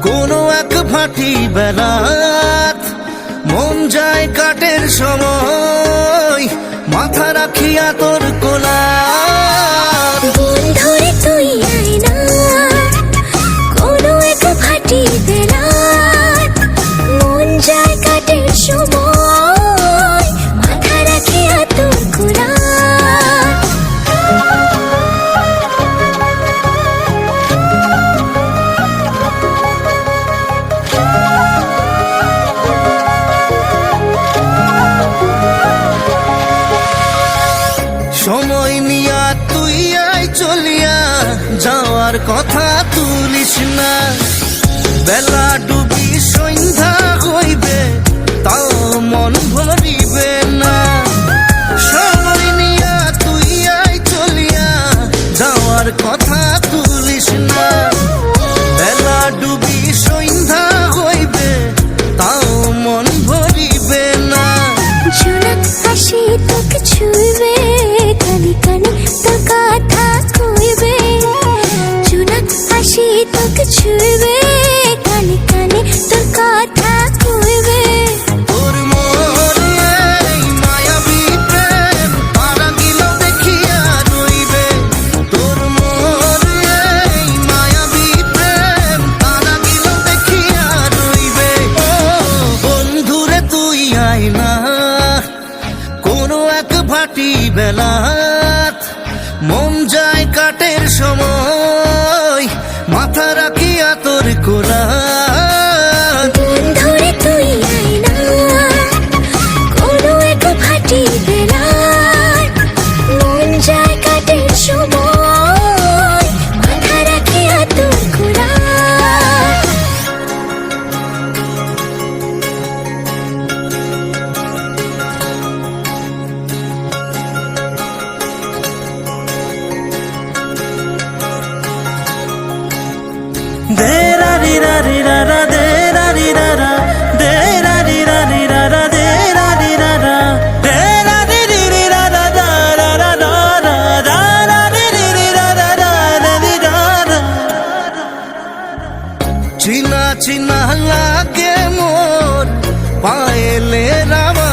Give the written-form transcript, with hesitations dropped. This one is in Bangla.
কোনো এক ভাটি বেলাত মন যায় কাটের সময়, মাথা রাখিয়া তোর কোলাত। দিন ধরে তুই আয় না কোনো এক ভাটি বেলাত, মন যায় কাটের সময়, মাথা রাখিয়া তোর কোলাত। সময় নিয়া তুই আয় চলিয়া, যাওয়ার কথা তুলিস না। বেলা ডুবি সন্ধ্যা হইবে, তাও মন ভরিবে না। সময় নিয়া তুই আয় চলিয়া, যাওয়ার কথা তুলিস না। বেলা ডুবি সন্ধ্যা হইবে, তাও মন ভরিবে না। ঝুলক হাসি তোকে ছুঁইবে, কানে কানে তোর কথা কইবে। ঝুলক হাসি তোকে ছুঁইবে, কানে কানে তোর কথা কইবে। তোর মনে এই মায়াবী প্রেম তারা গিল দেখিয়া রইবে। তোর মনে এই মায়াবী প্রেম তারা গিল দেখিয়া রইবে। ও বন্ধুরে তুই আয় না কোনো এক ভাটি বেলাত, মন যায় কাটের সময়, মাথা রাখিয়া তোর কোলাত। দিন ধরে তুই আয় না কোনো এক ভাটি বেলাত, মন যায় কাটের সময়, মাথা রাখিয়া তোর কোলাত। দে রা রি রা রি রা রা, দে রা রি রা রা, দে রা রি রা রি রা রা, দে রা রি রা রা, দে রা রি রি রি রা রা, দা রা রা রা রা, দা রা রি রি রি রা রা, দা রা রি রা রা। চিনা চিনা লাগে মোর পায়েলে রামা